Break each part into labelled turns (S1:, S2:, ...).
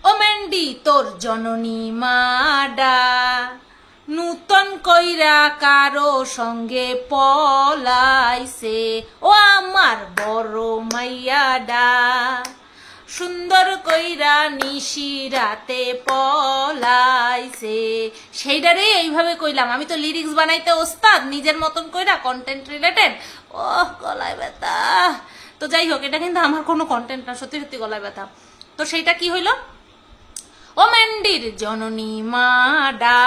S1: ও Mendy তোর জননী মাডা নূতন কইরা কারো সঙ্গে পলাইছে ও আমার বড় মাইয়াডা সুন্দর কইরা নিশি রাতে পলাইছে। সেইটারে এইভাবে কইলাম, আমি তো লিরিক্স বানাইতে ওস্তাদ, নিজের মতন কইরা কন্টেন্ট রিলেটেড। ওহ গলায় ব্যথা। তো যাই হোক, এটা কিন্তু আমার কোনো কন্টেন্ট না, সত্যি সত্যি গলায় ব্যথা। তো সেইটা কি হইল, ও মেন্ডির জননী মাডা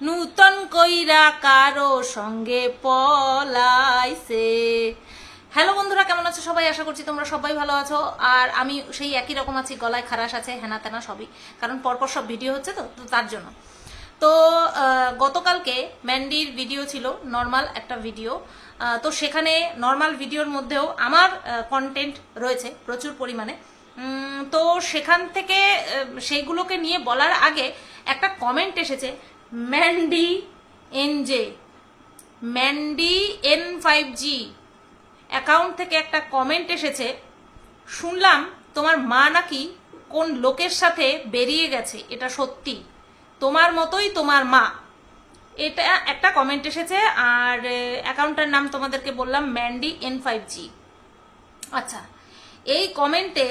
S1: নূতন কইরা কারো সঙ্গে পলাইছে। হ্যালো বন্ধুরা, কেমন আছো সবাই? আশা করছি তোমরা সবাই ভালো আছো। আর আমি সেই একই রকম আছি, গলায় খারাশ আছে, হেনা তেনা সবই, কারণ পরপর সব ভিডিও হচ্ছে তো তার জন্য। তো গতকালকে ম্যান্ডির ভিডিও ছিল, নর্মাল একটা ভিডিও। তো সেখানে নর্মাল ভিডিওর মধ্যেও আমার কন্টেন্ট রয়েছে প্রচুর পরিমাণে। তো সেখান থেকে সেইগুলোকে নিয়ে বলার আগে একটা কমেন্ট এসেছে ম্যান্ডি N5G অ্যাকাউন্ট থেকে একটা কমেন্ট এসেছে, শুনলাম তোমার মা নাকি কোন লোকের সাথে বেরিয়ে গেছে, এটা সত্যি? তোমার মতোই তোমার মা। এটা একটা কমেন্ট এসেছে, আর অ্যাকাউন্টের নাম তোমাদেরকে বললাম ম্যান্ডি N5G। আচ্ছা, এই কমেন্টে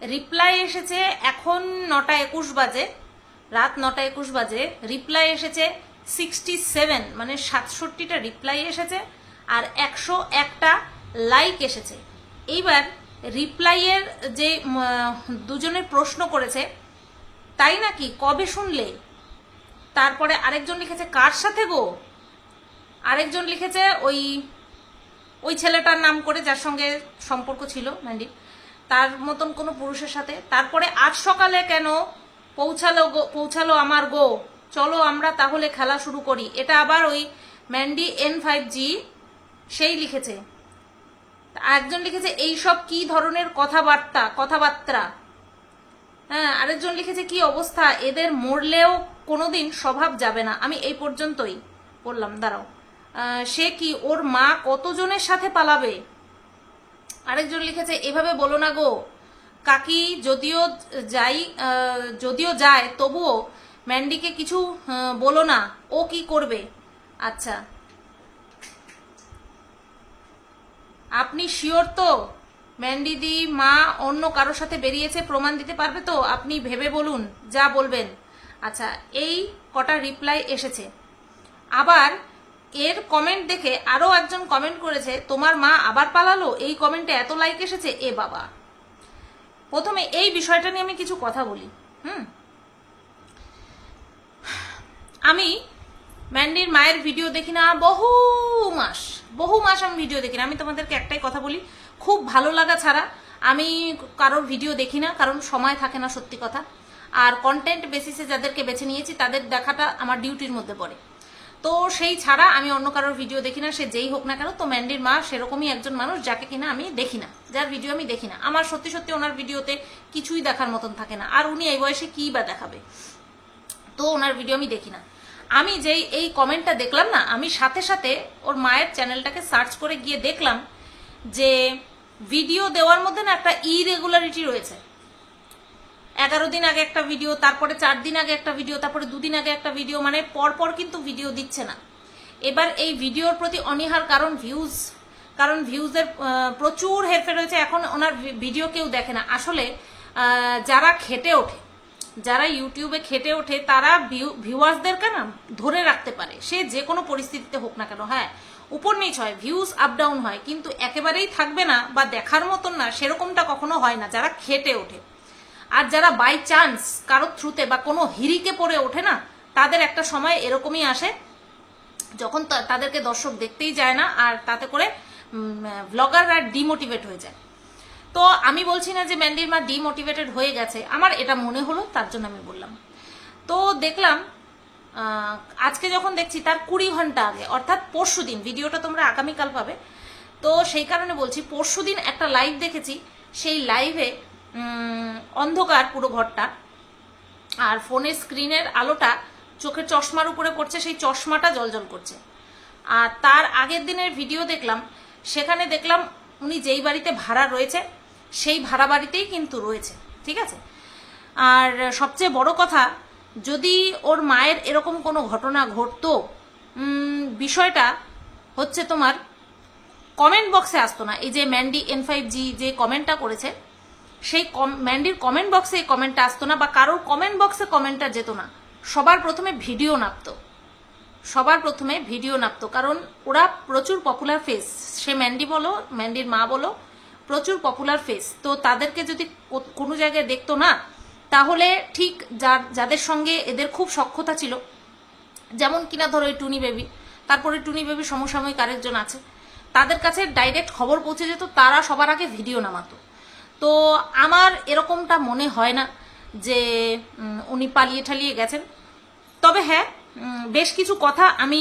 S1: রিপ্লাই এসেছে এখন 9:21 বাজে, রাত 9:21 বাজে। রিপ্লাই এসেছে 67, মানে 67টা রিপ্লাই এসেছে, আর 101টা লাইক এসেছে। এইবার রিপ্লাইয়ের যে দুজনের প্রশ্ন করেছে, তাই নাকি, কবে শুনলে? তারপরে আরেকজন লিখেছে কার সাথে গো, আরেকজন লিখেছে ওই ছেলেটার নাম করে যার সঙ্গে সম্পর্ক ছিল ম্যান্ডি, তার মতন কোনো পুরুষের সাথে। তারপরে আজ সকালে কেন পৌঁছালো আমার গো, চলো আমরা তাহলে খেলা শুরু করি, এটা আবার ওই ম্যান্ডি N5G সেই লিখেছে। একজন লিখেছে এইসব কি ধরনের কথাবার্তা। হ্যাঁ, আরেকজন লিখেছে কি অবস্থা, এদের মরলেও কোনোদিন স্বভাব যাবে না। আমি এই পর্যন্তই বললাম, দাঁড়াও, সে কি ওর মা কতজনের সাথে পালাবে? আরেকজন লিখেছে এভাবে বলো না গো কাকি, যদিও যায় তবুও ম্যান্ডিকে কিছু বলো না, ও কি করবে? আচ্ছা, আপনি শিওর তো ম্যান্ডি দি মা অন্য কারোর সাথে বেরিয়েছে? প্রমাণ দিতে পারবে তো? আপনি ভেবে বলুন, যা বলবেন। আচ্ছা, এই কটা রিপ্লাই এসেছে। আবার এর কমেন্ট দেখে আরো একজন কমেন্ট করেছে তোমার মা আবার পালালো, এই কমেন্টে এত লাইক এসেছে। এ বাবা, প্রথমে এই বিষয়টা নিয়ে আমি কিছু কথা বলি। আমি ম্যান্ডির মায়ের ভিডিও দেখি না বহু মাস আমি ভিডিও দেখি না। আমি তোমাদেরকে একটাই কথা বলি, খুব ভালো লাগা ছাড়া আমি কারোর ভিডিও দেখি না, কারণ সময় থাকে না, সত্যি কথা। আর কন্টেন্ট বেসিসে যাদেরকে বেছে নিয়েছি তাদের দেখাটা আমার ডিউটির মধ্যে পড়ে। তো সেই ছাড়া আমি অন্য কারোর ভিডিও দেখি না, সে যেই হোক না কেন। তো ম্যান্ডির মা সেরকমই একজন মানুষ যাকে কিনা আমি দেখি না, যার ভিডিও আমি দেখি না। আমার সত্যি সত্যি ওনার ভিডিওতে কিছুই দেখার মতন থাকে না, আর উনি এই বয়সে কি বা দেখাবে, তো ওনার ভিডিও আমি দেখি না। আমি যেই এই কমেন্টটা দেখলাম না, আমি সাথে সাথে ওর মায়ের চ্যানেলটাকে সার্চ করে গিয়ে দেখলাম যে ভিডিও দেওয়ার মধ্যে না একটা ইরেগুলারিটি রয়েছে। 11 দিন আগে একটা ভিডিও, তারপরে 4 দিন আগে একটা ভিডিও, তারপরে 2 দিন আগে একটা ভিডিও, মানে পরপর কিন্তু ভিডিও দিচ্ছে না। এবার এই ভিডিওর প্রতি অনীহার কারণ ভিউজের প্রচুর হেরফের হয়েছে। এখন ওনার ভিডিও কেউ দেখে না। আসলে যারা খেটে ওঠে, যারা ইউটিউবে খেটে ওঠে, তারা ভিউয়ার্সদেরকে না ধরে রাখতে পারে, সে যে কোনো পরিস্থিতিতে হোক না কেন। হ্যাঁ, উপর নিচ হয়, ভিউজ আপ ডাউন হয়, কিন্তু একেবারেই থাকবে না বা দেখার মতন না, সেরকমটা কখনো হয় না যারা খেটে ওঠে। আর যারা বাই চান্স কারোর থ্রুতে বা কোনো হিরিকে পড়ে ওঠে না, তাদের একটা সময় এরকমই আসে যখন তাদেরকে দর্শক দেখতেই যায় না, আর তাতে করে ব্লগাররা ডিমোটিভেট হয়ে যায়। তো আমি বলছি না যে ম্যান্ডির মা ডিমোটিভেটেড হয়ে গেছে, আমার এটা মনে হলো তার জন্য আমি বললাম। তো দেখলাম আজকে যখন দেখছি তার 20 ঘন্টা আগে, অর্থাৎ পরশুদিন, ভিডিওটা তোমরা আগামীকাল পাবে, তো সেই কারণে বলছি পরশুদিন একটা লাইভ দেখেছি। সেই লাইভে অন্ধকার পুরো ঘরটা, আর ফোনের স্ক্রিনের আলোটা চোখের চশমার উপরে পড়ছে, সেই চশমাটা জ্বলজ্বল করছে। আর তার আগের দিনের ভিডিও দেখলাম, সেখানে দেখলাম উনি যেই বাড়িতে ভাড়া রয়েছে সেই ভাড়া বাড়িতেই কিন্তু রয়েছে, ঠিক আছে। আর সবচেয়ে বড় কথা, যদি ওর মায়ের এরকম কোনো ঘটনা ঘটতো, বিষয়টা হচ্ছে তোমার কমেন্ট বক্সে আসতো না। এই যে ম্যান্ডি N5G যে কমেন্টটা করেছে, সেই ম্যান্ডির কমেন্ট বক্সে এই কমেন্টটা আসতো না, বা কারোর কমেন্ট বক্সে কমেন্টটা যেত না। সবার প্রথমে ভিডিও নাপতো, কারণ ওরা প্রচুর পপুলার ফেস। সে ম্যান্ডি বলো, ম্যান্ডির মা বলো, প্রচুর পপুলার ফেস। তো তাদেরকে যদি কোনো জায়গায় দেখতো না, তাহলে ঠিক যাদের সঙ্গে এদের খুব সখ্যতা ছিল, যেমন কিনা ধরো এই টুনি বেবি, তারপরে টুনি বেবি সমসাময়িক আরেকজন আছে, তাদের কাছে ডাইরেক্ট খবর পৌঁছে যেত, তারা সবার আগে ভিডিও নামাতো। তো আমার এরকমটা মনে হয় না যে উনি পালিয়ে ঠালিয়ে গেছেন। তবে হ্যাঁ, বেশ কিছু কথা আমি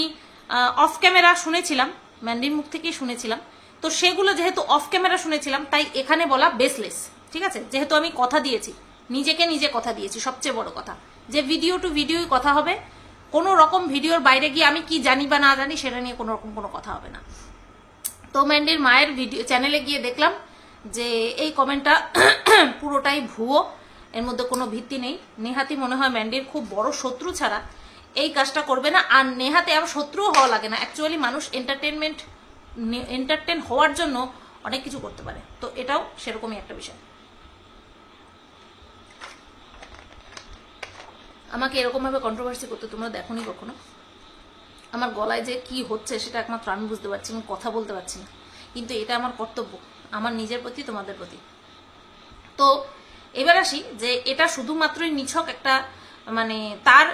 S1: অফ ক্যামেরা শুনেছিলাম, ম্যান্ডির মুখ থেকেই শুনেছিলাম। তো সেগুলো যেহেতু অফ ক্যামেরা শুনেছিলাম, তাই এখানে বলা বেসলেস, ঠিক আছে? যেহেতু আমি কথা দিয়েছি, নিজেকে নিজে কথা দিয়েছি, সবচেয়ে বড় কথা যে ভিডিও টু ভিডিওই কথা হবে। কোনো রকম ভিডিওর বাইরে গিয়ে আমি কি জানি বা না জানি সেটা নিয়ে কোনো রকম কোনো কথা হবে না। তো ম্যান্ডির মায়ের ভিডিও চ্যানেলে গিয়ে দেখলাম যে এই কমেন্টটা পুরোটাই ভুয়ো, এর মধ্যে কোনো ভিত্তি নেই। নেহাতি মনে হয় ম্যান্ডির খুব বড় শত্রু ছাড়া এই কাজটা করবে না। আর নেহাতে আবার শত্রুও হওয়া লাগে না, অ্যাকচুয়ালি মানুষ এন্টারটেন হওয়ার জন্য অনেক কিছু করতে পারে। তো এটাও সেরকমই একটা বিষয়। আমাকে এরকমভাবে কন্ট্রোভার্সি করতে তোমরা দেখোনি কখনো। আমার গলায় যে কি হচ্ছে সেটা একমাত্র আমি বুঝতে পারছি, আমি কথা বলতে পারছি না, কিন্তু এটা আমার কর্তব্য, আমার নিজের প্রতি, তোমাদের প্রতি। তো এবার আসি যে এটা শুধুমাত্রই নিছক একটা মানে তার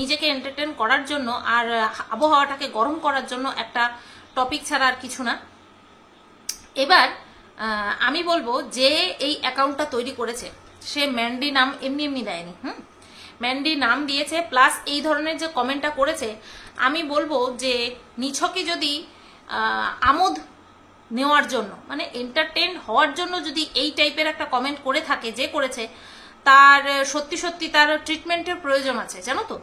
S1: নিজেকে এন্টারটেন করার জন্য আর আবহাওয়াটাকে গরম করার জন্য একটা টপিক ছাড়া আর কিছু না। এবার আমি বলবো যে এই অ্যাকাউন্টটা তৈরি করেছে সে ম্যান্ডি নাম এমনি এমনি দেয়নি, ম্যান্ডি নাম দিয়েছে, প্লাস এই ধরনের যে কমেন্টটা করেছে, আমি বলবো যে নিছকই যদি আমোদ নেওয়ার জন্য, মানে এন্টারটেন হওয়ার জন্য যদি এই টাইপের একটা কমেন্ট করে থাকে, যে করেছে, তার সত্যি সত্যি তার ট্রিটমেন্টের প্রয়োজন আছে, জানো তো,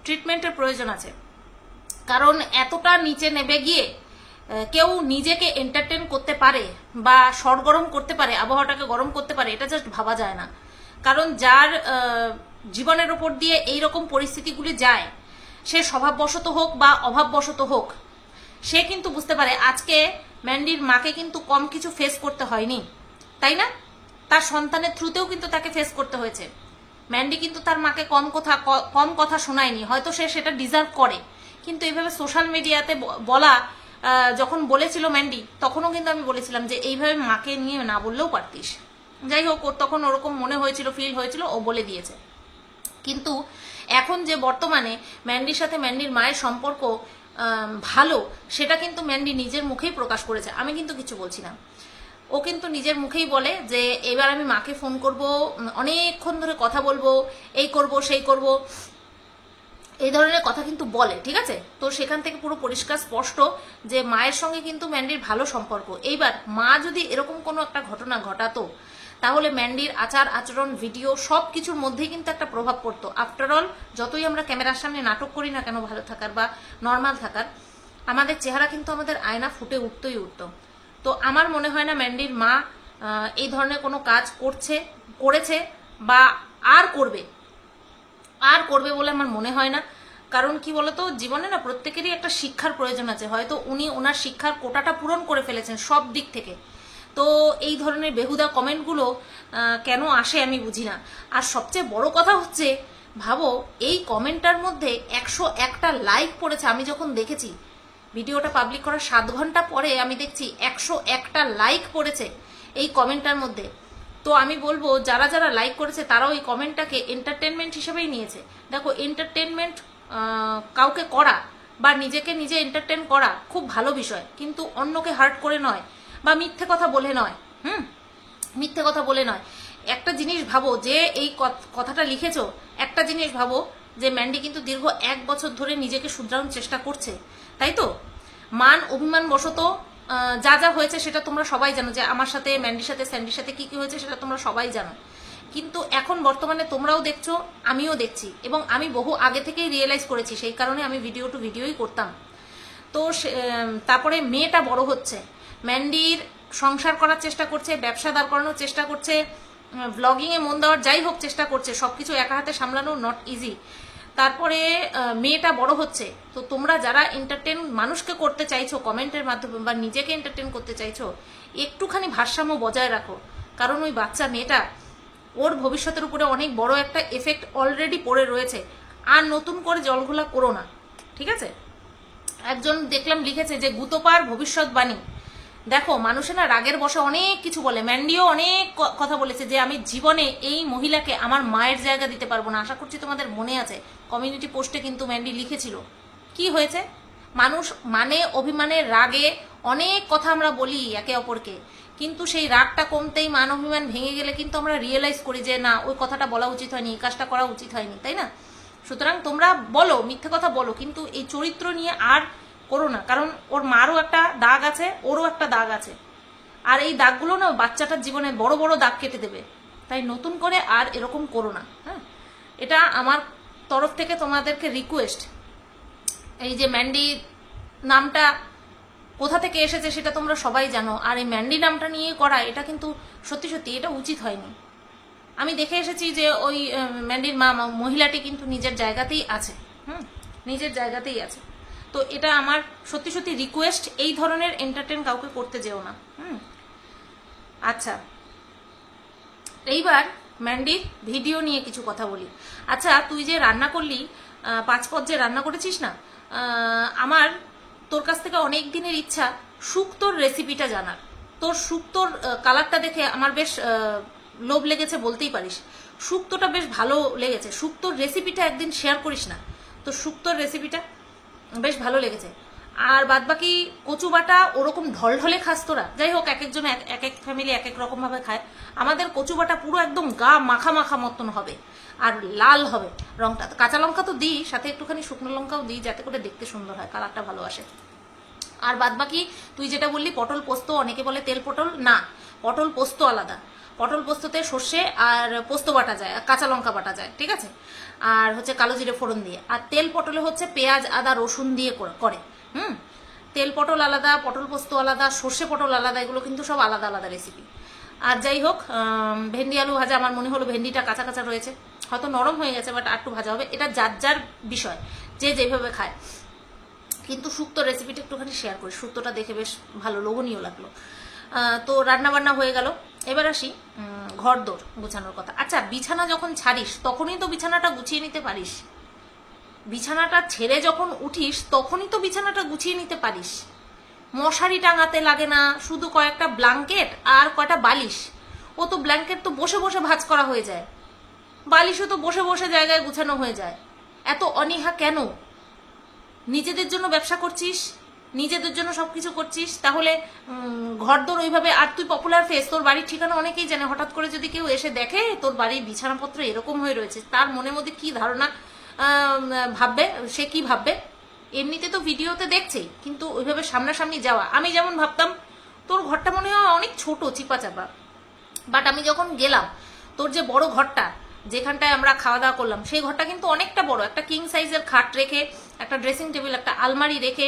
S1: ট্রিটমেন্টের প্রয়োজন আছে। কারণ এতটা নিচে নেমে গিয়ে কেউ নিজেকে এন্টারটেন করতে পারে বা সরগরম করতে পারে, আবহাওয়াটাকে গরম করতে পারে, এটা জাস্ট ভাবা যায় না। কারণ যার জীবনের ওপর দিয়ে এইরকম পরিস্থিতিগুলি যায়, সে স্বভাববশত হোক বা অভাববশত হোক, সে কিন্তু বুঝতে পারে আজকে ম্যান্ডির মাকে কিন্তু কম কিছু ফেস করতে হয়নি, তাই না? তার সন্তানের থ্রুতেও কিন্তু তাকে ফেস করতে হয়েছে। ম্যান্ডি কিন্তু তার মাকে কম কথা শোনায়নি, হয়তো সে সেটা ডিজার্ভ করে, কিন্তু এইভাবে সোশ্যাল মিডিয়াতে বলা, যখন বলেছিল ম্যান্ডি, তখনও কিন্তু আমি বলেছিলাম যে এইভাবে মাকে নিয়ে না বললেও পারতিস। যাই হোক, তখন ওরকম মনে হয়েছিল, ফিল হয়েছিল, ও বলে দিয়েছে। কিন্তু এখন যে বর্তমানে ম্যান্ডির সাথে ম্যান্ডির মায়ের সম্পর্ক ভালো, সেটা কিন্তু ম্যান্ডি নিজের মুখেই প্রকাশ করেছে, আমি কিন্তু কিছু বলছি না। ও কিন্তু নিজের মুখেই বলে যে এবার আমি মাকে ফোন করব, অনেকক্ষণ ধরে কথা বলবো, এই করব সেই করব, এই ধরনের কথা কিন্তু বলে, ঠিক আছে? তো সেখান থেকে পুরো পরিষ্কার স্পষ্ট যে মায়ের সঙ্গে কিন্তু ম্যান্ডির ভালো সম্পর্ক। এইবার মা যদি এরকম কোনো একটা ঘটনা ঘটাতো, তাহলে ম্যান্ডির আচার আচরণ, ভিডিও, সব কিছুর মধ্যেই কিন্তু একটা প্রভাব পড়তো। আফটারঅল যতই আমরা ক্যামেরার সামনে নাটক করি না কেন ভালো থাকার বা নর্মাল থাকার, আমাদের চেহারা কিন্তু আমাদের আয়না ফুটে উঠতো। তো আমার মনে হয় না ম্যান্ডির মা এই ধরনের কোনো কাজ করেছে বা আর করবে বলে আমার মনে হয় না। কারণ কি বলতো, জীবনে না প্রত্যেকেরই একটা শিক্ষার প্রয়োজন আছে, হয়তো উনি ওনার শিক্ষার কোটাটা পূরণ করে ফেলেছেন সব দিক থেকে। তো এই ধরনের বেহুদা কমেন্টগুলো কেন আসে আমি বুঝি না। আর সবচেয়ে বড় কথা হচ্ছে, ভাবো এই কমেন্টটার মধ্যে 101টা লাইক পড়েছে। আমি যখন দেখেছি ভিডিওটা পাবলিক করার 7 ঘন্টা পরে আমি দেখছি 101টা লাইক পড়েছে এই কমেন্টটার মধ্যে। তো আমি বলবো যারা যারা লাইক করেছে তারাও এই কমেন্টটাকে এন্টারটেনমেন্ট হিসেবেই নিয়েছে। দেখো, এন্টারটেনমেন্ট কাউকে করা বা নিজেকে নিজে এন্টারটেন করা খুব ভালো বিষয়, কিন্তু অন্যকে হার্ট করে নয় বা মিথ্যে কথা বলে নয়। মিথ্যে কথা বলে নয়। একটা জিনিস ভাবো, যে এই কথাটা লিখেছো, একটা জিনিস ভাবো যে ম্যান্ডি কিন্তু দীর্ঘ 1 বছর ধরে নিজেকে শুধরানোর চেষ্টা করছে, তাই তো? মান অভিমান বশত যা যা হয়েছে সেটা তোমরা সবাই জানো, যে আমার সাথে, ম্যান্ডির সাথে, স্যান্ডির সাথে কি কি হয়েছে সেটা তোমরা সবাই জানো। কিন্তু এখন বর্তমানে তোমরাও দেখছো, আমিও দেখছি, এবং আমি বহু আগে থেকেই রিয়েলাইজ করেছি, সেই কারণে আমি ভিডিও টু ভিডিওই করতাম। তো তারপরে মেয়েটা বড় হচ্ছে, ম্যান্ডির সংসার করার চেষ্টা করছে, ব্যবসা দাঁড় করানোর চেষ্টা করছে, ব্লগিংয়ে মন দেওয়ার, যাই হোক চেষ্টা করছে, সব কিছু একা হাতে সামলানো নট ইজি। তারপরে মেয়েটা বড় হচ্ছে, তো তোমরা যারা এন্টারটেন মানুষকে করতে চাইছো কমেন্টের মাধ্যমে বা নিজেকে এন্টারটেন করতে চাইছো, একটুখানি ভারসাম্য বজায় রাখো। কারণ ওই বাচ্চা মেয়েটা, ওর ভবিষ্যতের উপরে অনেক বড় একটা এফেক্ট অলরেডি পড়ে রয়েছে। আর নতুন করে জলঘোলা করো না, ঠিক আছে? একজন দেখলাম লিখেছে যে গুতপার ভবিষ্যৎবাণী। দেখো, মানুষে না রাগের বসে অনেক কিছু বলে। ম্যান্ডিও অনেক কথা বলেছে যে আমি জীবনে এই মহিলাকে আমার মায়ের জায়গা দিতে পারবো না। আশা করছি তোমাদের মনে আছে, কমিউনিটি পোস্টে কিন্তু ম্যান্ডি লিখেছিল। কি হয়েছে? মানুষ মানে অভিমানের রাগে অনেক কথা আমরা বলি একে অপরকে, কিন্তু সেই রাগটা কমতেই মান অভিমান ভেঙে গেলে কিন্তু আমরা রিয়েলাইজ করি যে না, ওই কথাটা বলা উচিত হয়নি, এই কাজটা করা উচিত হয়নি, তাই না? সুতরাং তোমরা বলো, মিথ্যে কথা বলো, কিন্তু এই চরিত্র নিয়ে আর করো না। কারণ ওর মারও একটা দাগ আছে, ওরও একটা দাগ আছে, আর এই দাগগুলো না বাচ্চাটার জীবনে বড় বড় দাগ কেটে দেবে। তাই নতুন করে আর এরকম করো না, হ্যাঁ? এটা আমার তরফ থেকে তোমাদেরকে রিকোয়েস্ট। এই যে ম্যান্ডি নামটা কোথা থেকে এসেছে সেটা তোমরা সবাই জানো, আর এই ম্যান্ডি নামটা নিয়ে করা এটা কিন্তু সত্যি সত্যি এটা উচিত হয়নি। আমি দেখে এসেছি যে ওই ম্যান্ডির মা মহিলাটি কিন্তু নিজের জায়গাতেই আছে, নিজের জায়গাতেই আছে। তো এটা আমার সত্যি সত্যি রিকোয়েস্ট, এই ধরনের এন্টারটেন কাউকে করতে যেও না। আচ্ছা, এইবার ম্যান্ডির ভিডিও নিয়ে কিছু কথা বলি। আচ্ছা, তুই যে রান্না করলি, 5 পদ যে রান্না করেছিস না, আমার তোর কাছ থেকে অনেক দিনের ইচ্ছা শুক্তোর রেসিপিটা জানার। তোর শুক্তোর কালারটা দেখে আমার বেশ লোভ লেগেছে বলতেই পারিস। শুক্তোটা বেশ ভালো লেগেছে। শুক্তোর রেসিপিটা একদিন শেয়ার করিস না? তো শুক্তোর রেসিপিটা বেশ ভালো লেগেছে। আর বাদ বাকি কচু বাটা ওরকম ঢলঢলে খাস তোরা? যাই হোক, এক একজন এক এক ফ্যামিলি এক এক রকম ভাবে খায়। আমাদের কচু বাটা পুরো একদম গা মাখা মাখা মতন হবে, আর লাল হবে রংটা। কাঁচা লঙ্কা তো দিই, সাথে একটুখানি শুকনো লঙ্কাও দিই, যাতে করে দেখতে সুন্দর হয়, কালারটা ভালো আসে। আর বাদ বাকি তুই যেটা বললি পটল পোস্ত, অনেকে বলে তেল পটল, না, পটল পোস্ত আলাদা। পটল পোস্ততে সর্ষে আর পোস্ত বাটা যায়, কাঁচা লঙ্কা বাটা যায়, ঠিক আছে? আর হচ্ছে কালো জিরে ফোড়ন দিয়ে। আর তেল পটলে হচ্ছে পেঁয়াজ আদা রসুন দিয়ে করে। তেল পটল আলাদা, পটল পোস্ত আলাদা, সর্ষে পটল আলাদা, এগুলো কিন্তু সব আলাদা আলাদা রেসিপি। আর যাই হোক, ভেন্ডি আলু ভাজা, আমার মনে হলো ভেন্ডিটা কাঁচা কাঁচা রয়েছে, হয়তো নরম হয়ে গেছে, বাট আর একটু ভাজা হবে। এটা যার যার বিষয়, যে যেভাবে খায়। কিন্তু শুক্তো রেসিপিটা একটুখানি শেয়ার করি, শুক্তোটা দেখে বেশ ভালো লোভনীয় লাগলো। তো রান্না বান্না হয়ে গেল। এবার আসি ঘরদোর গোছানোর কথা। আচ্ছা, বিছানা যখন ছাড়িস তখনই তো বিছানাটা গুছিয়ে নিতে পারিস। বিছানাটা ছেড়ে যখন উঠিস তখনই তো বিছানাটা গুছিয়ে নিতে পারিস। মশারি টাঙাতে লাগে না, শুধু কয়েকটা ব্ল্যাঙ্কেট আর কয়টা বালিশ। ও তো ব্ল্যাঙ্কেট তো বসে বসে ভাঁজ করা হয়ে যায়, বালিশও তো বসে বসে জায়গায় গুছানো হয়ে যায়। এত অনীহা কেন? নিজেদের জন্য ব্যবসা করছিস, নিজেদের জন্য সবকিছু করছিস, তাহলে ঘরদোর ওইভাবে। আর তুই পপুলার ফেস, তোর বাড়ির ঠিকানা অনেকেই জানে। হঠাৎ করে যদি কেউ এসে দেখে তোর বাড়ির বিছানাপত্র এরকম হয়ে রয়েছে, তার মনের মধ্যে কি ধারণা ভাববে? সে কি ভাববে? এমনিতে তো ভিডিওতে দেখছেই, কিন্তু ওইভাবে সামনাসামনি যাওয়া। আমি যেমন ভাবতাম তোর ঘরটা মনে হয় অনেক ছোট, চিপা চাপা, বাট আমি যখন গেলাম তোর যে বড় ঘরটা, যেখানটায় আমরা খাওয়া দাওয়া করলাম, সেই ঘরটা কিন্তু অনেকটা বড়। একটা কিং সাইজের খাট রেখে, একটা ড্রেসিং টেবিল, একটা আলমারি রেখে,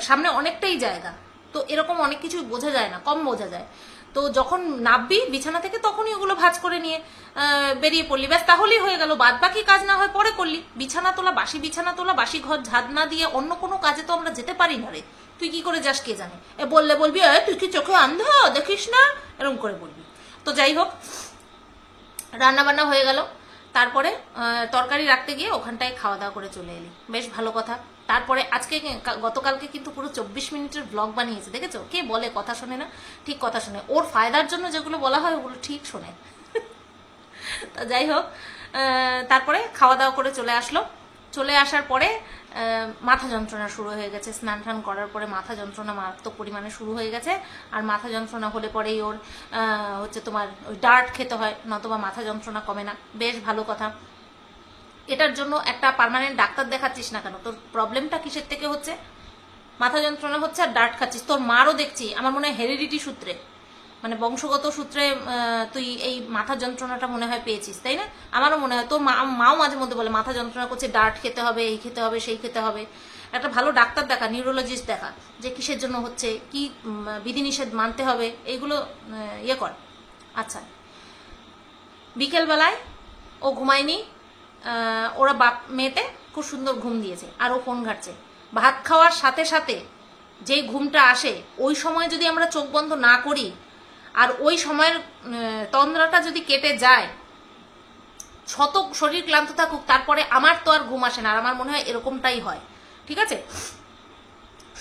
S1: সামনে অনেকটাই জায়গা। তো এরকম অনেক কিছু বোঝা যায় না, কম বোঝা যায়। তো যখন নামবি বিছানা থেকে তখনই ওগুলো ভাঁজ করে নিয়ে বেরিয়ে পড়লি, ব্যাস, তাহলেই হয়ে গেল। বাদ বাকি কাজ না হয় পরে করলি। বিছানা তোলা, বাসি ঘর ঝাড় না দিয়ে অন্য কোনো কাজে তো আমরা যেতে পারি না রে। তুই কি করে যাস কে জানে। বললে বলবি তুই কি চোখে অন্ধ, দেখিস না, এরকম করে বলবি। তো যাই হোক, রান্না বান্না হয়ে গেল। তারপরে তরকারি রাখতে গিয়ে ওখানটায় খাওয়া দাওয়া করে চলে এলি, বেশ ভালো কথা। তারপরে আজকে, গতকালকে কিন্তু পুরো 24 মিনিটের ব্লগ বানিয়েছে, দেখেছো? কে বলে কথা শোনে না? ঠিক কথা শোনে। ওর ফায়দার জন্য যেগুলো বলা হয় ওগুলো ঠিক শোনে। তো যাই হোক, তারপরে খাওয়া দাওয়া করে চলে আসলো। চলে আসার পরে মাথা যন্ত্রণা শুরু হয়ে গেছে। স্নান টান করার পরে মাথা যন্ত্রণা মারাত্মক পরিমাণে শুরু হয়ে গেছে। আর মাথা যন্ত্রণা হলে পরেই ওর হচ্ছে তোমার ওই ডার্ট খেতে হয়, নতবা মাথা যন্ত্রণা কমে না। বেশ ভালো কথা। এটার জন্য একটা পার্মানেন্ট ডাক্তার দেখাচ্ছিস না কেন? তোর প্রবলেমটা কিসের থেকে হচ্ছে? মাথা যন্ত্রণা হচ্ছে আর ডার্ট খাচ্ছিস। তোর মারও দেখছি, আমার মনে হয় হেরিডিটি সূত্রে, মানে বংশগত সূত্রে তুই এই মাথা যন্ত্রণাটা মনে হয় পেয়েছিস, তাই না? আমারও মনে হয়। তোর মাও মাঝে মধ্যে বলে মাথা যন্ত্রণা করছে, ডার্ট খেতে হবে, এই খেতে হবে, সেই খেতে হবে। একটা ভালো ডাক্তার দেখা, নিউরোলজিস্ট দেখা, যে কিসের জন্য হচ্ছে, কি বিধিনিষেধ মানতে হবে, এইগুলো ইয়ে কর। আচ্ছা, বিকেলবেলায় ও ঘুমায়নি, ওরা বাপ মেয়েতে খুব সুন্দর ঘুম দিয়েছে, আর ও ফোন ঘাটছে। ভাত খাওয়ার সাথে সাথে যেই ঘুমটা আসে, ওই সময় যদি আমরা চোখ বন্ধ না করি আর ওই সময়ের তন্দ্রাটা যদি কেটে যায়, শত শরীর ক্লান্ত থাকুক, তারপরে আমার তো আর ঘুম আসে না। আর আমার মনে হয় এরকমটাই হয়, ঠিক আছে,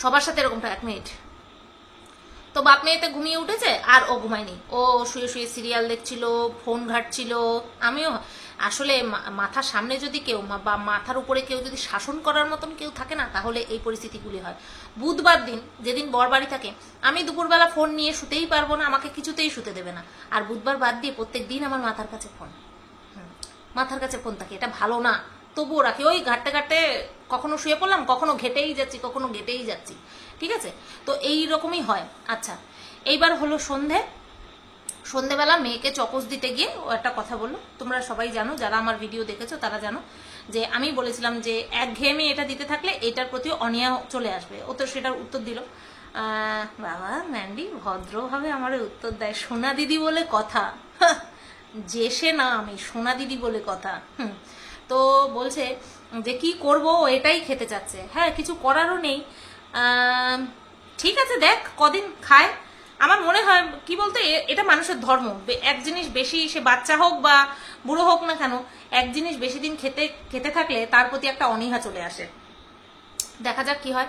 S1: সবার সাথে এরকমটা। 1 মিনিট। তো বাপ মেয়েতে ঘুমিয়ে উঠেছে আর ও ঘুমায়নি, ও শুয়ে শুয়ে সিরিয়াল দেখছিল, ফোন ঘাটছিল। আমিও আসলে মাথার সামনে যদি কেউ বা মাথার উপরে কেউ যদি শাসন করার মতন কেউ থাকে না, তাহলে এই পরিস্থিতিগুলি হয়। বুধবার দিন, যেদিন বর বাড়ি থাকে, আমি দুপুরবেলা ফোন নিয়ে শুতেই পারবো না, আমাকে কিছুতেই শুতে দেবে না। আর বুধবার বাদ দিয়ে প্রত্যেক দিন আমার মাথার কাছে ফোন, মাথার কাছে ফোন থাকে। এটা ভালো না, তবুও রাখি। ওই ঘাটতে ঘাটতে কখনো শুয়ে পড়লাম, কখনো ঘেটেই যাচ্ছি, কখনো ঘেটেই যাচ্ছি, ঠিক আছে। তো এই রকমই হয়। আচ্ছা, এইবার হলো সন্ধেবেলা মেয়েকে চকোস দিতে গিয়ে ও একটা কথা বললো। তোমরা সবাই জানো, যারা আমার ভিডিও দেখেছো তারা জানো যে আমি বলেছিলাম যে একঘেয়েমি এটা দিতে থাকলে এটার প্রতি অনীহা চলে আসবে। ও তো সেটার উত্তর দিল। বাবা ম্যান্ডি ভদ্রভাবে আমার উত্তর দেয়, সোনা দিদি বলে কথা। যে সে না, আমি সোনা দিদি বলে কথা। তো বলছে যে কি করব, এটাই খেতে চাচ্ছে। হ্যাঁ, কিছু করারও নেই। ঠিক আছে, দেখ কদিন খায়। আমার মনে হয় কি বলতে, এটা মানুষের ধর্ম। এক জিনিস বেশি, সে বাচ্চা হোক বা বুড়ো হোক না কেন, এক জিনিস বেশি দিন খেতে থাকলে তার প্রতি একটা অনীহা চলে আসে। দেখা যাক কি হয়।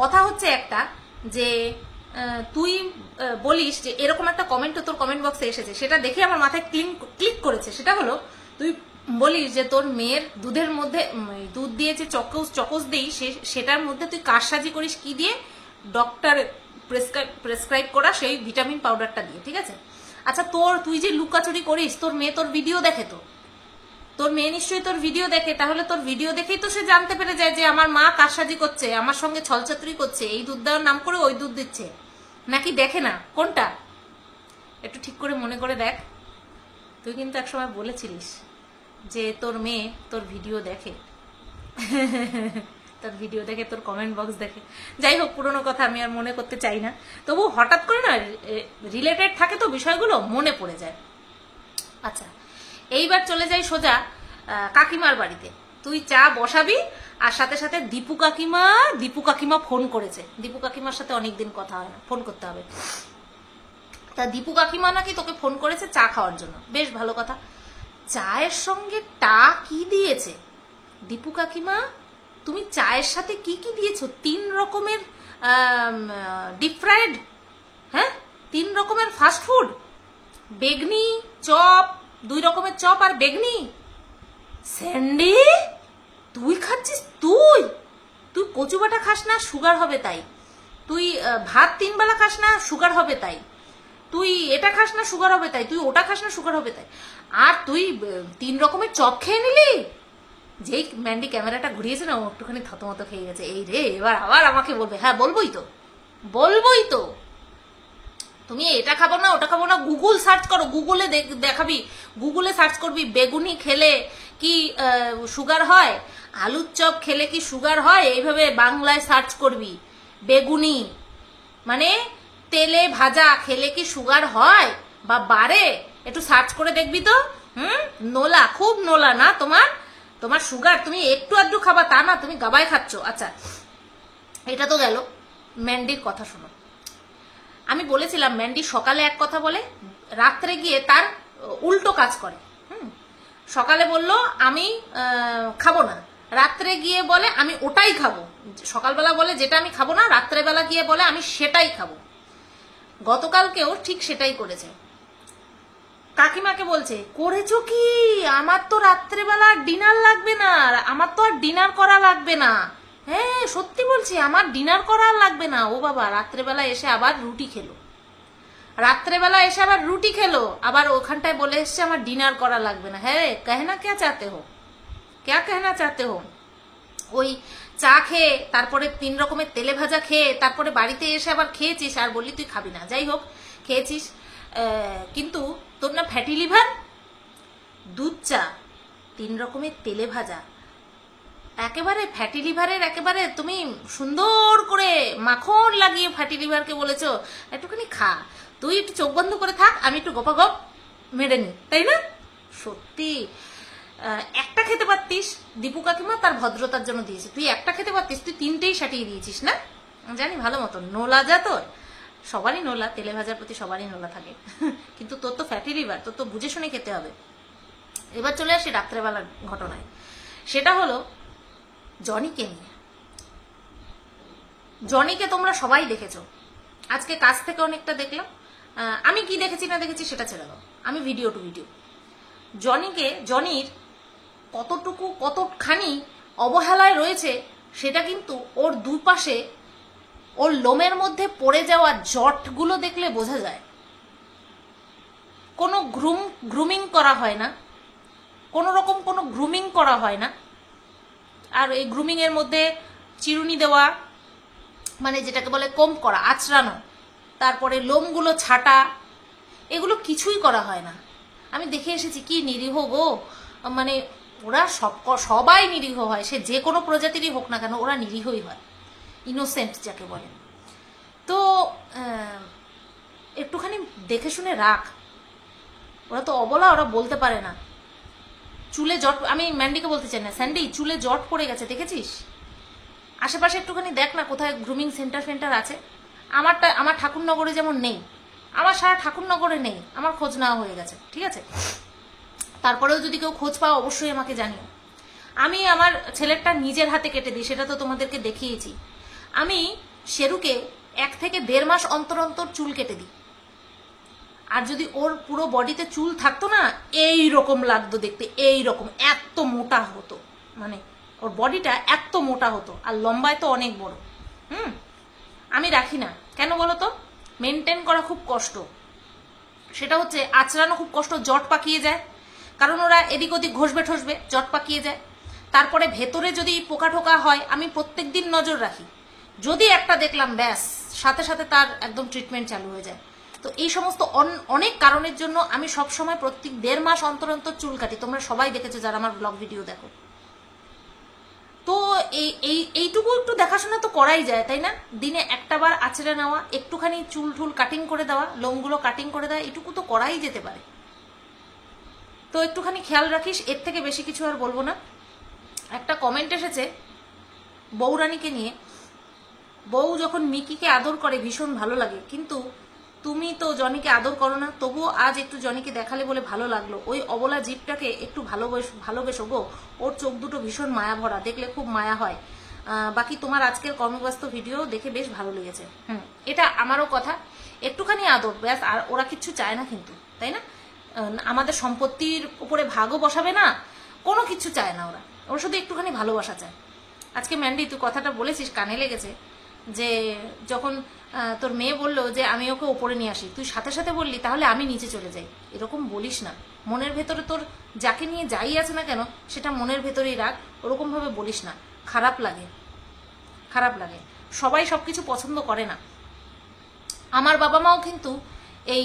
S1: কথা হচ্ছে একটা, যে তুই বলিস যে এরকম একটা কমেন্টও তোর কমেন্ট বক্সে এসেছে, সেটা দেখে আমার মাথায় ক্লিক করেছে। সেটা হলো, তুই বলিস যে তোর মেয়ের দুধের মধ্যে দুধ দিয়ে যে চকোস দিই, সেটার মধ্যে তুই কারসাজি করিস কি দিয়ে? ডক্টর প্রেসক্রাইব করা সেই ভিটামিন পাউডারটা দিয়ে, ঠিক আছে। আচ্ছা, তুই যে লুকাচুরি করিস, তোর মেয়ে তোর ভিডিও দেখে, তো তোর মেয়ে নিশ্চয়ই তোর ভিডিও দেখে, তাহলে তোর ভিডিও দেখেই তো সে জানতে পেরে যায় যে আমার মা কারসাজি করছে, আমার সঙ্গে ছলচাতুরি করছে, এই দুধ দেওয়ার নাম করে ওই দুধ দিচ্ছে। নাকি দেখে না? কোনটা একটু ঠিক করে মনে করে দেখ। তুই কিন্তু একসময় বলেছিলিস যে তোর মেয়ে তোর ভিডিও দেখে, তোর ভিডিও দেখে, তোর কমেন্ট বক্স দেখে। যাই হোক, পুরোনো কথা আমি আর মনে করতে চাই না। তবু হঠাৎ করে না রিলেটেড থাকে তো বিষয়গুলো, মনে পড়ে যায়। আচ্ছা, এইবার চলে যাই সোজা কাকিমার বাড়িতে। তুই চা বসাবি, আর সাথে সাথে দীপু কাকিমা ফোন করেছে। দীপু কাকিমার সাথে অনেকদিন কথা হয় না, ফোন করতে হবে। তা দীপু কাকিমা নাকি তোকে ফোন করেছে চা খাওয়ার জন্য। বেশ ভালো কথা। চায়ের সঙ্গে টা কি দিয়েছে দীপু কাকিমা? তুমি চায়ের সাথে কি কি দিয়েছো? 3 রকমের ডিপ ফ্রাইড, হ্যাঁ, 3 রকমের ফাস্ট ফুড, বেগনি চপ, 2 রকমের চপ আর বেগনি। স্যান্ডি তুই খাচ্ছিস? তুই কচু বাটা খাস না, সুগার হবে তাই। তুই ভাত 3 বেলা খাস না, সুগার হবে তাই। তুই এটা খাস না, সুগার হবে তাই। তুই ওটা খাস না, সুগার হবে তাই। আর তুই 3 রকমের চপ খেয়ে নিলি। যেই ম্যান্ডি ক্যামেরাটা ঘুরিয়েছে না, ও একটুখানি থতমত খেয়ে গেছে। এই রে, এবার আবার আমাকে বলবে। হ্যাঁ, বলবোই তো। তুমি এটা খাবো না, ওটা খাবো না, গুগল সার্চ করো, গুগলে দেখাবি, গুগলে সার্চ করবি বেগুনি খেলে কি সুগার হয়, আলুর চপ খেলে কি সুগার হয়, এইভাবে বাংলায় সার্চ করবি। বেগুনি মানে তেলে ভাজা খেলে কি সুগার হয় বা বাড়ে, একটু সার্চ করে দেখবি তো। নোলা, খুব নোলা না তোমার সুগার। তুমি একটু আধটু খাবা তা না, তুমি গাবায় খাচ্ছ। আচ্ছা, এটা তো গেল। ম্যান্ডির কথা শোনো। আমি বলেছিলাম ম্যান্ডি সকালে এক কথা বলে, রাত্রে গিয়ে তার উল্টো কাজ করে। সকালে বললো আমি খাবো না, রাত্রে গিয়ে বলে আমি ওটাই খাবো। সকালবেলা বলে যেটা আমি খাবো না, রাত্রেবেলা গিয়ে বলে আমি সেটাই খাবো। গতকালকেও ঠিক সেটাই করেছে। কাকিমাকে বলছে, করেছো কি? আমার তো রাত্রেবেলা ডিনার লাগবে না, আমার তো আর ডিনার করা লাগবে না। হ্যাঁ, সত্যি বলছি, আমার ডিনার করা লাগবে না। ও বাবা, রাত্রেবেলা এসে আবার রুটি খেলো, আবার ওখানটায় বলে এসছে আমার ডিনার করা লাগবে না। হ্যাঁ, कहना क्या चाहते हो? ওই চা খেয়ে, তারপরে 3 রকমের তেলে ভাজা খেয়ে, তারপরে বাড়িতে এসে আবার খেয়েছিস, আর বললি তুই খাবি না। যাই হোক, খেয়েছিস, কিন্তু তোর না ফ্যাটি লিভার। দুধ চা, 3 রকমের তেলে ভাজা, একেবারে ফ্যাটি লিভারের একেবারে তুমি সুন্দর করে মাখন লাগিয়ে ফ্যাটি লিভারকে বলেছো একটুখানি খা। তুই একটু চোখ বন্ধ করে থাক, আমি একটু গপাগপ মেরে নি, তাই না? সত্যি একটা খেতে পারতিস, দীপু কাকিমা তার ভদ্রতার জন্য দিয়েছে, তুই একটা খেতে পারতিস, তুই তিনটেই সাটিয়ে দিয়েছিস না, জানি ভালো মতো। নোলা যা তোর, সবারই নোলা, তেলে ভাজার প্রতি সবারই নোলা থাকে, কিন্তু তোর তো ফ্যাটি লিভার, তোর তো বুঝে শুনে খেতে হবে। এবার চলে আসি রাত্রেবেলার ঘটনায়, সেটা হলো জনিকে নিয়ে। জনিকে তোমরা সবাই দেখেছো, আজকে কাছ থেকে অনেকটা দেখলাম। আমি কি দেখেছি না দেখেছি সেটা ছেড়ে দাও, আমি ভিডিও টু ভিডিও। জনির কতখানি অবহেলায় রয়েছে সেটা কিন্তু ওর দুপাশে ওর লোমের মধ্যে পড়ে যাওয়া জটগুলো দেখলে বোঝা যায়। কোনো গ্রুমিং করা হয় না, কোনো রকম কোনো গ্রুমিং করা হয় না। আর এই গ্রুমিং এর মধ্যে চিরুনি দেওয়া, মানে যেটাকে বলে কোম করা, আঁচড়ানো, তারপরে লোমগুলো ছাটা, এগুলো কিছুই করা হয় না। আমি দেখে এসেছি, কি নিরীহ গো, মানে ওরা সবাই নিরীহ হয়, সে যে কোনো প্রজাতিরই হোক না কেন, ওরা নিরীহই হয়, ইনোসেন্ট যাকে বলে। তো একটুখানি দেখে শুনে রাখ, ওরা তো অবলা, ওরা বলতে পারে না। চুলে জট, আমি ম্যান্ডিকে বলতে চাই না, স্যান্ডি চুলে জট পড়ে গেছে, দেখেছিস? আশেপাশে একটুখানি দেখ না কোথায় গ্রুমিং সেন্টার আছে। আমার ঠাকুরনগরে যেমন নেই, আমার সারা ঠাকুরনগরে নেই, আমার খোঁজ নেওয়া হয়ে গেছে, ঠিক আছে? তারপরেও যদি কেউ খোঁজ পাও অবশ্যই আমাকে জানিও। আমি আমার ছেলেরটা নিজের হাতে কেটে দিই, সেটা তো তোমাদেরকে দেখিয়েছি। আমি শেরুকে 1 থেকে 1.5 মাস অন্তর অন্তর চুল কেটে দিই। আর যদি ওর পুরো বডিতে চুল থাকতো না, এই রকম লাগতো দেখতে, এই রকম, এত মোটা হতো, মানে ওর বডিটা এত মোটা হতো, আর লম্বায় তো অনেক বড়। আমি রাখি না, কেন বলো তো? মেনটেন করা খুব কষ্ট, সেটা হচ্ছে আঁচড়ানো খুব কষ্ট, জট পাকিয়ে যায়, কারণ ওরা এদিক ওদিক ঘষবে ঠসবে, জট পাকিয়ে যায়। তারপরে ভেতরে যদি পোকা টোকা হয়, আমি প্রত্যেক দিন নজর রাখি, যদি একটা দেখলাম ব্যাস সাথে সাথে তার একদম ট্রিটমেন্ট চালু হয়ে যায়। তো এই সমস্ত অনেক কারণের জন্য আমি সবসময় প্রত্যেক 1.5 মাস অন্তর অন্তর চুল কাটি, তোমরা সবাই দেখেছো যারা আমার ব্লগ ভিডিও দেখো। তো এইটুকু একটু দেখাশোনা তো করাই যায়, তাই না? দিনে একটা বার আঁচড়ে নেওয়া, একটুখানি চুল টুল কাটিং করে দেওয়া, লোমগুলো কাটিং করে দেওয়া, এটুকু তো করাই যেতে পারে। তো একটুখানি খেয়াল রাখিস, এর থেকে বেশি কিছু আর বলবো না। একটা কমেন্ট এসেছে বউরানীকে নিয়ে, বউ যখন মিকিকে আদর করে ভীষণ ভালো লাগে, কিন্তু তুমি তো জনিকে আদর করো না, তবুও আজ একটু জনিকে দেখালে বলে ভালো লাগলো। ওই অবলা জীবটাকে একটু ভালোবেসো গো, ওর চোখ দুটো ভীষণ মায়া ভরা, দেখলে খুব মায়া হয়। বাকি তোমার আজকের কর্মব্যস্ত ভিডিও দেখে বেশ ভালো লেগেছে। এটা আমারও কথা, একটুখানি আদর ব্যাস, আর ওরা কিচ্ছু চায় না কিন্তু, তাই না? আমাদের সম্পত্তির উপরে ভাগও বসাবে না, কোনো কিছু চায় না ওরা, ওরা শুধু একটুখানি ভালোবাসা চায়। আজকে ম্যান্ডি তুই কথাটা বলেছিস, কানে লেগেছে, যে যখন তোর মেয়ে বললো যে আমি ওকে ওপরে নিয়ে আসি, তুই সাথে সাথে বললি তাহলে আমি নিচে চলে যাই। এরকম বলিস না, মনের ভেতরে তোর যাকে নিয়ে যাই আছে না কেন সেটা মনের ভেতরেই রাখ, ওরকম ভাবে বলিস না, খারাপ লাগে। সবাই সবকিছু পছন্দ করে না। আমার বাবা মাও কিন্তু এই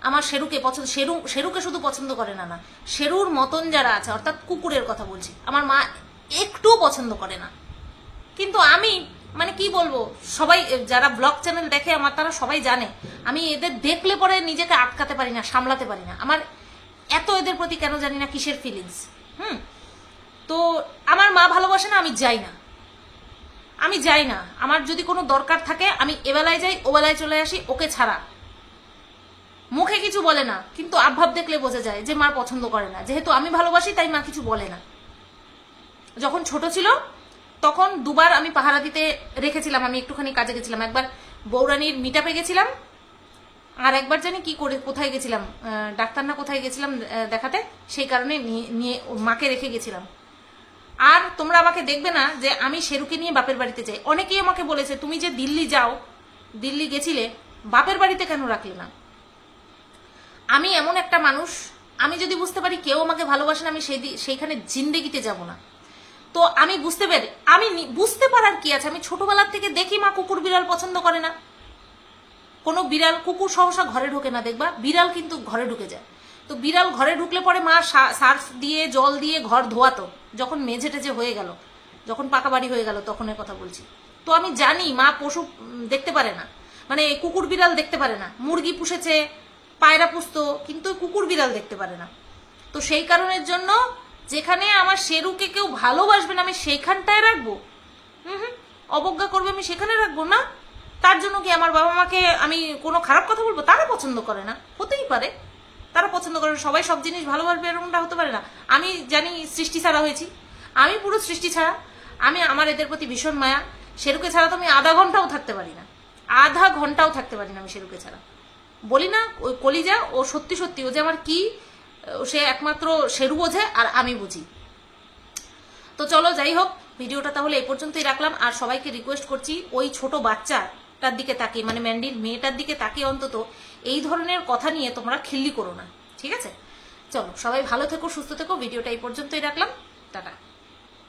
S1: আমার শেরুকে পছন্দ, শেরুকে শুধু পছন্দ করে না, শেরুর মতন যারা আছে, অর্থাৎ কুকুরের কথা বলছি, আমার মা একটু পছন্দ করে না। কিন্তু আমি মানে কি বলবো, সবাই যারা ব্লগ চ্যানেল দেখে আমার, তারা সবাই জানে আমি এদের দেখলে পরে নিজেকে আটকাতে পারি না, সামলাতে পারি না। আমার এত এদের প্রতি কেন জানি না কিসের ফিলিংস। তো আমার মা ভালোবাসে না, আমি যাই না। আমার যদি কোনো দরকার থাকে আমি এবেলায় যাই, ওবেলায় চলে আসি, ওকে ছাড়া। মুখে কিছু বলে না, কিন্তু আভাব দেখলে বোঝা যায় যে মা পছন্দ করে না। যেহেতু আমি ভালোবাসি তাই মা কিছু বলে না। যখন ছোট ছিল তখন 2 বার আমি পাহারা দিতে রেখেছিলাম, আমি একটুখানি কাজে গেছিলাম। একবার বৌরানীর মিটআপে গেছিলাম, আর একবার জানি কি করে কোথায় গেছিলাম, ডাক্তার না কোথায় গেছিলাম দেখাতে, সেই কারণে নিয়ে মাকে রেখে গেছিলাম। আর তোমরা আমাকে দেখবে না যে আমি শেরুকে নিয়ে বাপের বাড়িতে যাই। অনেকেই আমাকে বলেছে তুমি যে দিল্লি যাও, দিল্লি গেছিলে, বাপের বাড়িতে কেন রাখলে না? আমি এমন একটা মানুষ, আমি যদি বুঝতে পারি কেউ আমাকে ভালোবাসে না, আমি সেইখানে জিন্দেগিতে যাব না। তো আমি বুঝতে পারার কি আছে, আমি ছোটবেলার থেকে দেখি মা কুকুর বিড়াল পছন্দ করে না। কোনো বিড়াল, কুকুর সহসা ঘরে ঢোকে না দেখবা, বিড়াল কিন্তু ঘরে ঢুকে যায়। তো বিড়াল ঘরে ঢুকলে পরে মা সার্ফ দিয়ে জল দিয়ে ঘর ধোয়াতো, যখন মেঝে টেঝে হয়ে গেল, যখন পাকা বাড়ি হয়ে গেল তখনের কথা বলছি। তো আমি জানি মা পশু দেখতে পারে না, মানে কুকুর বিড়াল দেখতে পারে না। মুরগি পুষেছে, পায়রা পুষতো, কিন্তু কুকুর বিড়াল দেখতে পারে না। তো সেই কারণের জন্য যেখানে আমার শেরুকে কেউ ভালোবাসবে না আমি সেইখানটায় রাখবো, অবজ্ঞা করবে আমি সেখানে রাখবো না। তার জন্য কি আমার বাবা মাকে আমি কোনো খারাপ কথা বলবো? তারা পছন্দ করে না, হতেই পারে তারা পছন্দ করে না, সবাই সব জিনিস ভালোবাসবে এরকমটা হতে পারে না। আমি জানি সৃষ্টি ছাড়া হয়েছি, আমি পুরো সৃষ্টি ছাড়া, আমার এদের প্রতি ভীষণ মায়া। শেরুকে ছাড়া তো আমি আধা ঘন্টাও থাকতে পারি না, আধা ঘন্টাও থাকতে পারি না আমি শেরুকে ছাড়া। বলি না ওই কলিজা, ও সত্যি সত্যি ও যে আমার কি, সে একমাত্র শেরু বোঝে আর আমি বুঝি। তো চলো যাই হোক, ভিডিওটা তাহলে এই পর্যন্তই রাখলাম। আর সবাইকে রিকোয়েস্ট করছি ওই ছোট বাচ্চাটার দিকে তাকিয়ে, মানে ম্যান্ডির মেয়েটার দিকে তাকিয়ে অন্তত এই ধরনের কথা নিয়ে তোমরা খিল্লি করো না, ঠিক আছে? চলো সবাই ভালো থেকো, সুস্থ থেকো। ভিডিওটা এই পর্যন্তই রাখলাম, টাটা।